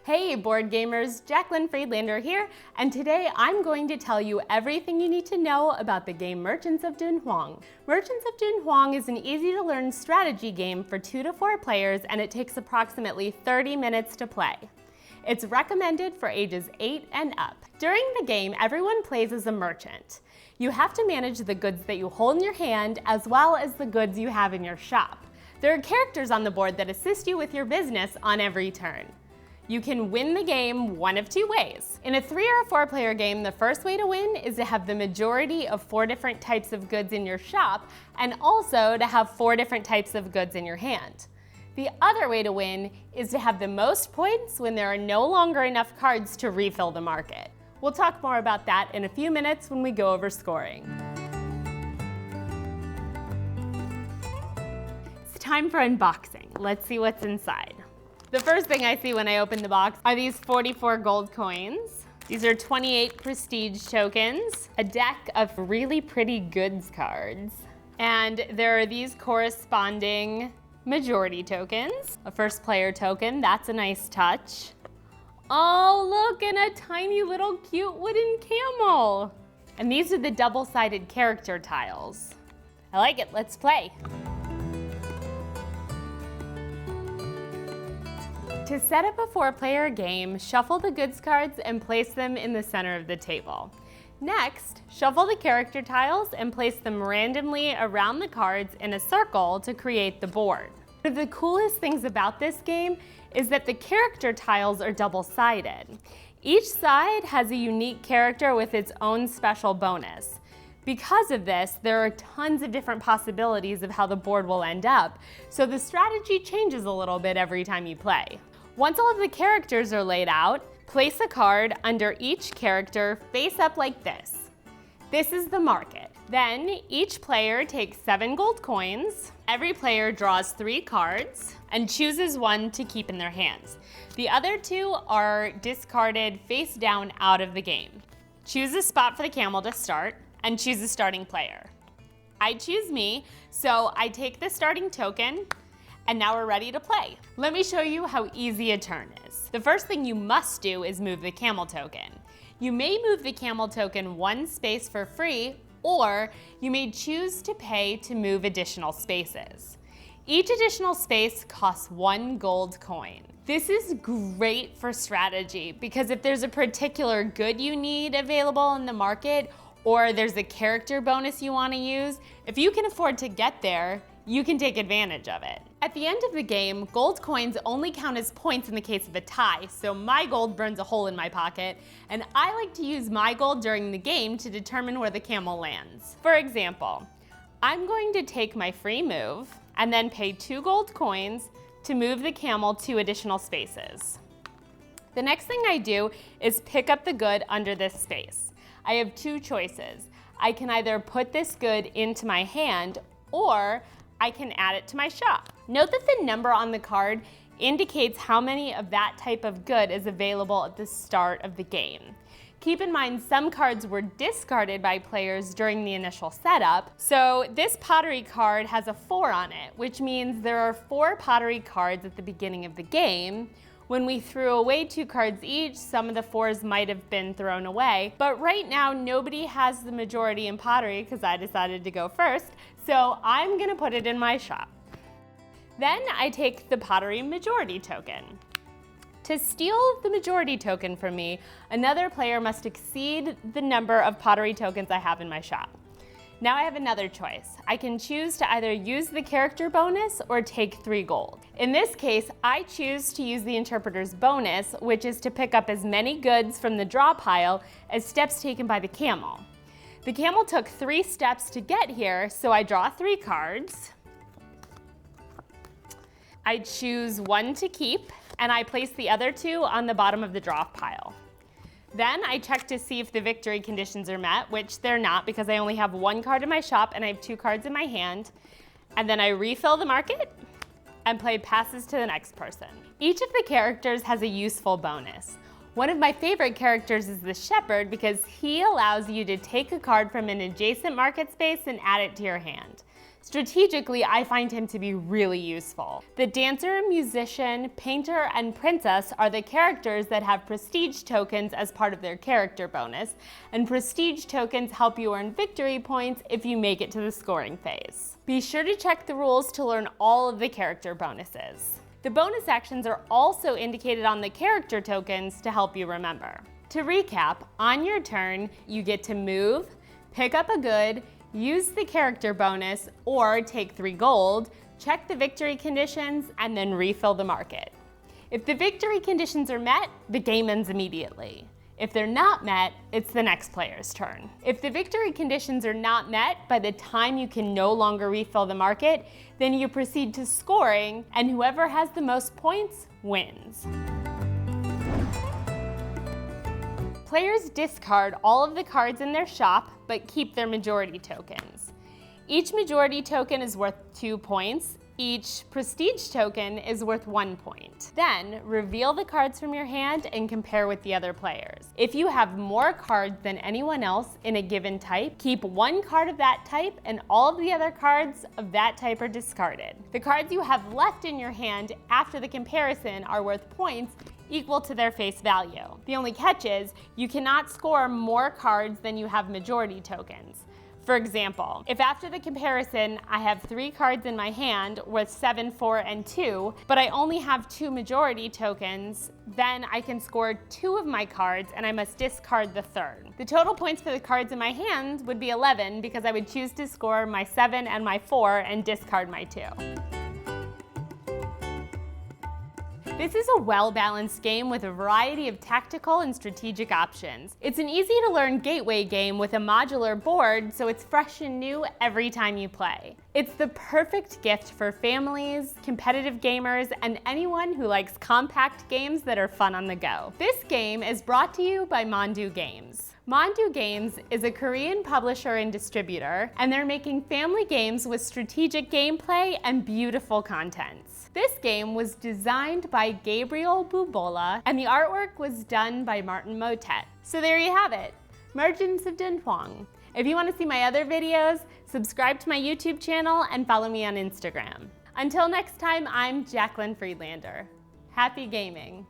Hey board gamers, Jaclyn Friedlander here, and today I'm going to tell you everything you need to know about the game Merchants of Dunhuang. Merchants of Dunhuang is an easy to learn strategy game for 2 to 4 players, and it takes approximately 30 minutes to play. It's recommended for ages 8 and up. During the game, everyone plays as a merchant. You have to manage the goods that you hold in your hand as well as the goods you have in your shop. There are characters on the board that assist you with your business on every turn. You can win the game one of 2 ways. In a 3 or 4 player game, the first way to win is to have the majority of 4 different types of goods in your shop and also to have 4 different types of goods in your hand. The other way to win is to have the most points when there are no longer enough cards to refill the market. We'll talk more about that in a few minutes when we go over scoring. It's time for unboxing. Let's see what's inside. The first thing I see when I open the box are these 44 gold coins. These are 28 prestige tokens, a deck of really pretty goods cards, and there are these corresponding majority tokens. A first player token, that's a nice touch. Oh, look, and a tiny little cute wooden camel. And these are the double-sided character tiles. I like it, let's play. To set up a 4-player game, shuffle the goods cards and place them in the center of the table. Next, shuffle the character tiles and place them randomly around the cards in a circle to create the board. One of the coolest things about this game is that the character tiles are double-sided. Each side has a unique character with its own special bonus. Because of this, there are tons of different possibilities of how the board will end up, so the strategy changes a little bit every time you play. Once all of the characters are laid out, place a card under each character face up like this. This is the market. Then each player takes 7 gold coins. Every player draws 3 cards and chooses one to keep in their hands. The other 2 are discarded face down out of the game. Choose a spot for the camel to start and choose a starting player. I choose me, so I take the starting token, and now we're ready to play. Let me show you how easy a turn is. The first thing you must do is move the camel token. You may move the camel token 1 space for free, or you may choose to pay to move additional spaces. Each additional space costs 1 gold coin. This is great for strategy because if there's a particular good you need available in the market, or there's a character bonus you want to use, if you can afford to get there, you can take advantage of it. At the end of the game, gold coins only count as points in the case of a tie, so my gold burns a hole in my pocket, and I like to use my gold during the game to determine where the camel lands. For example, I'm going to take my free move and then pay 2 gold coins to move the camel 2 additional spaces. The next thing I do is pick up the good under this space. I have 2 choices. I can either put this good into my hand or I can add it to my shop. Note that the number on the card indicates how many of that type of good is available at the start of the game. Keep in mind some cards were discarded by players during the initial setup, so this pottery card has a 4 on it, which means there are 4 pottery cards at the beginning of the game. When we threw away 2 cards each, some of the 4s might have been thrown away, but right now nobody has the majority in pottery because I decided to go first, so I'm gonna put it in my shop. Then I take the pottery majority token. To steal the majority token from me, another player must exceed the number of pottery tokens I have in my shop. Now I have another choice. I can choose to either use the character bonus or take 3 gold. In this case, I choose to use the interpreter's bonus, which is to pick up as many goods from the draw pile as steps taken by the camel. The camel took 3 steps to get here, so I draw 3 cards. I choose 1 to keep, and I place the other 2 on the bottom of the draw pile. Then I check to see if the victory conditions are met, which they're not because I only have 1 card in my shop and I have 2 cards in my hand. And then I refill the market and play passes to the next person. Each of the characters has a useful bonus. One of my favorite characters is the shepherd because he allows you to take a card from an adjacent market space and add it to your hand. Strategically, I find him to be really useful. The dancer, musician, painter, and princess are the characters that have prestige tokens as part of their character bonus, and prestige tokens help you earn victory points if you make it to the scoring phase. Be sure to check the rules to learn all of the character bonuses. The bonus actions are also indicated on the character tokens to help you remember. To recap, on your turn, you get to move, pick up a good, use the character bonus, or take 3 gold, check the victory conditions, and then refill the market. If the victory conditions are met, the game ends immediately. If they're not met, it's the next player's turn. If the victory conditions are not met by the time you can no longer refill the market, then you proceed to scoring, and whoever has the most points wins. Players discard all of the cards in their shop, but keep their majority tokens. Each majority token is worth 2 points. Each prestige token is worth 1 point. Then, reveal the cards from your hand and compare with the other players. If you have more cards than anyone else in a given type, keep 1 card of that type and all of the other cards of that type are discarded. The cards you have left in your hand after the comparison are worth points equal to their face value. The only catch is, you cannot score more cards than you have majority tokens. For example, if after the comparison I have 3 cards in my hand worth 7, 4, and 2, but I only have 2 majority tokens, then I can score 2 of my cards and I must discard the 3rd. The total points for the cards in my hand would be 11 because I would choose to score my 7 and my 4 and discard my 2. This is a well-balanced game with a variety of tactical and strategic options. It's an easy-to-learn gateway game with a modular board, so it's fresh and new every time you play. It's the perfect gift for families, competitive gamers, and anyone who likes compact games that are fun on the go. This game is brought to you by Mandoo Games. Mandoo Games is a Korean publisher and distributor, and they're making family games with strategic gameplay and beautiful contents. This game was designed by Gabriel Bubola, and the artwork was done by Martin Motet. So there you have it, Merchants of Dunhuang. If you want to see my other videos, subscribe to my YouTube channel and follow me on Instagram. Until next time, I'm Jaclyn Friedlander. Happy gaming.